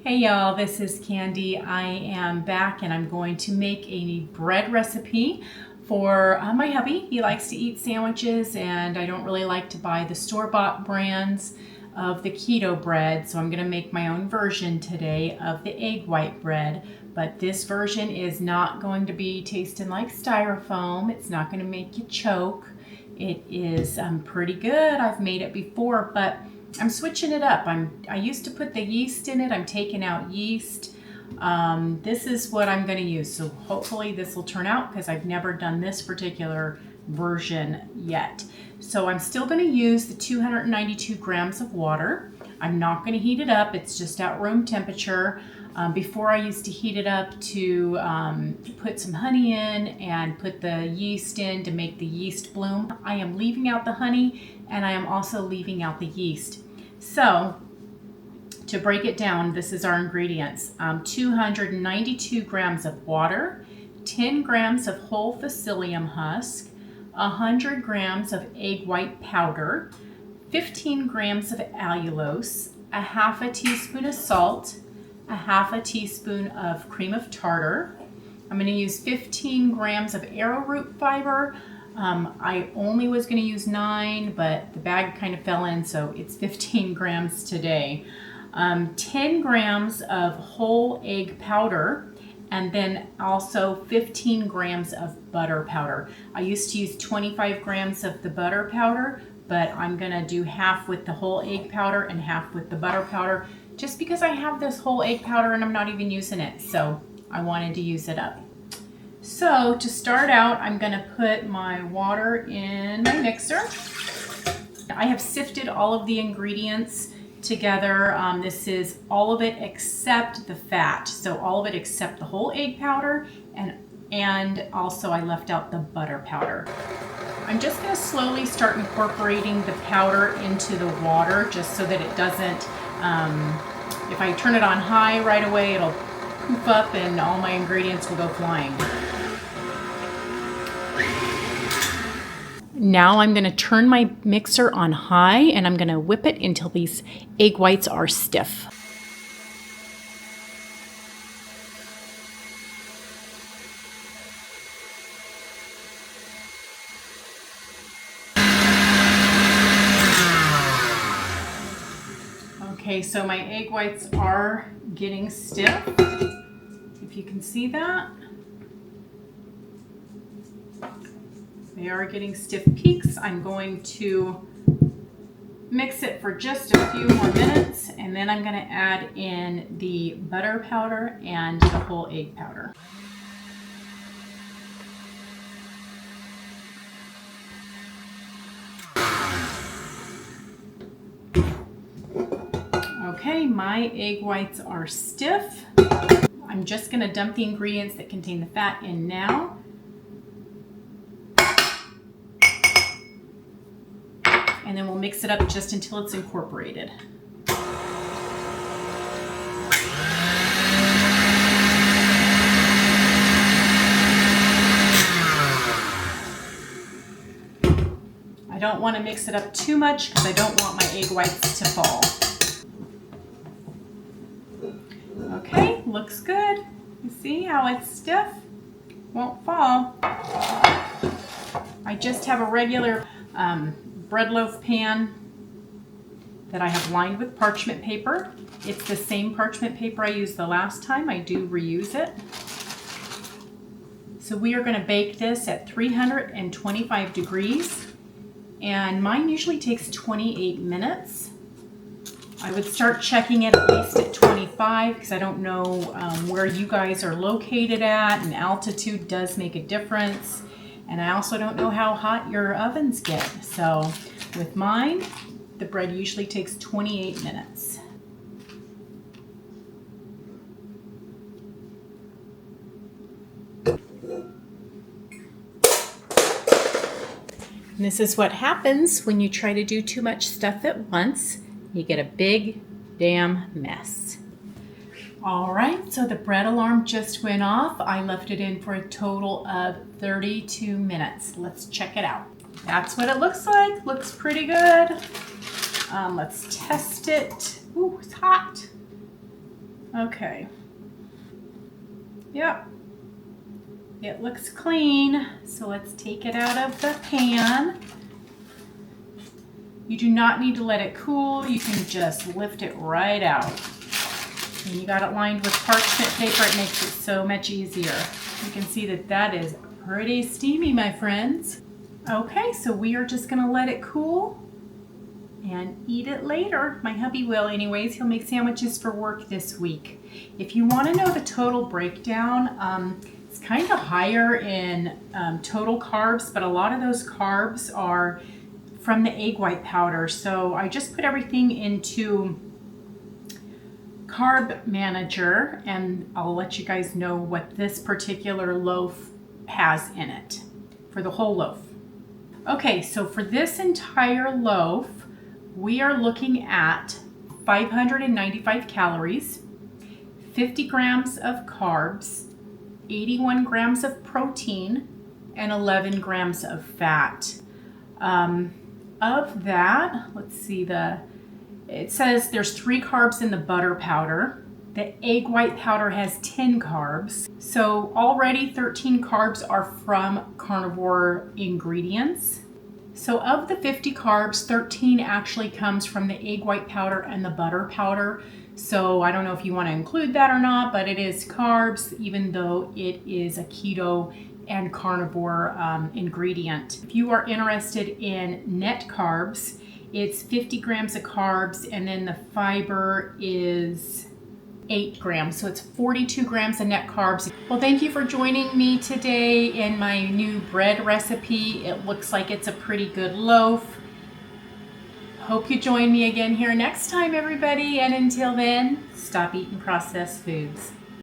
Hey y'all, this is Candy. I am back and I'm going to make a bread recipe for my hubby. He likes to eat sandwiches and I don't really like to buy the store-bought brands of the keto bread, so I'm going to make my own version today of the egg white bread. But this version is not going to be tasting like styrofoam. It's not going to make you choke. It is pretty good. I've made it before, but I'm switching it up. I used to put the yeast in it. I'm taking out yeast. This is what I'm going to use. So hopefully this will turn out because I've never done this particular version yet. So I'm still going to use the 292 grams of water. I'm not going to heat it up. It's just at room temperature. Before I used to heat it up to put some honey in and put the yeast in to make the yeast bloom. I am leaving out the honey and I am also leaving out the yeast. So to break it down, this is our ingredients. 292 grams of water, 10 grams of whole psyllium husk, 100 grams of egg white powder, 15 grams of allulose, a half a teaspoon of salt, a half a teaspoon of cream of tartar. I'm going to use 15 grams of arrowroot fiber. I only was going to use 9, but the bag kind of fell in, so it's 15 grams today. 10 grams of whole egg powder, and then also 15 grams of butter powder. I used to use 25 grams of the butter powder, but I'm going to do half with the whole egg powder and half with the butter powder, just because I have this whole egg powder and I'm not even using it, so I wanted to use it up. So to start out, I'm going to put my water in my mixer. I have sifted all of the ingredients together. This is all of it except the fat. So all of it except the whole egg powder, and also I left out the butter powder. I'm just going to slowly start incorporating the powder into the water just so that it doesn't, if I turn it on high right away, it'll poof up and all my ingredients will go flying. Now I'm going to turn my mixer on high and I'm going to whip it until these egg whites are stiff. Okay, so my egg whites are getting stiff, if you can see that. They are getting stiff peaks. I'm going to mix it for just a few more minutes, and then I'm going to add in the butter powder and the whole egg powder. Okay, my egg whites are stiff. I'm just going to dump the ingredients that contain the fat in now. And then we'll mix it up just until it's incorporated. I don't want to mix it up too much because I don't want my egg whites to fall. Okay, looks good. You see how it's stiff? Won't fall. I just have a regular bread loaf pan that I have lined with parchment paper. It's the same parchment paper I used the last time. I do reuse it. So we are going to bake this at 325 degrees, and mine usually takes 28 minutes. I would start checking it at least at 25 because I don't know where you guys are located at, and altitude does make a difference. And I also don't know how hot your ovens get. So with mine, the bread usually takes 28 minutes. And this is what happens when you try to do too much stuff at once. You get a big damn mess. All right, so the bread alarm just went off. I left it in for a total of 32 minutes. Let's check it out. That's what it looks like. Looks pretty good. Let's test it. Ooh, it's hot. Okay. Yep. It looks clean. So let's take it out of the pan. You do not need to let it cool. You can just lift it right out. And you got it lined with parchment paper. It makes it so much easier. You can see that that is pretty steamy, my friends. Okay, so we are just gonna let it cool and eat it later. My hubby will anyways. He'll make sandwiches for work this week. If you wanna know the total breakdown, it's kind of higher in total carbs, but a lot of those carbs are from the egg white powder. So I just put everything into Carb Manager, and I'll let you guys know what this particular loaf has in it for the whole loaf. Okay, so for this entire loaf, we are looking at 595 calories, 50 grams of carbs, 81 grams of protein, and 11 grams of fat. Of that, let's see, it says there's 3 carbs in the butter powder. The egg white powder has 10 carbs. So already 13 carbs are from carnivore ingredients. So of the 50 carbs, 13 actually comes from the egg white powder and the butter powder. So I don't know if you want to include that or not, but it is carbs, even though it is a keto and carnivore ingredient. If you are interested in net carbs, it's 50 grams of carbs, and then the fiber is 8 grams. So it's 42 grams of net carbs. Well, thank you for joining me today in my new bread recipe. It looks like it's a pretty good loaf. Hope you join me again here next time, everybody. And until then, stop eating processed foods.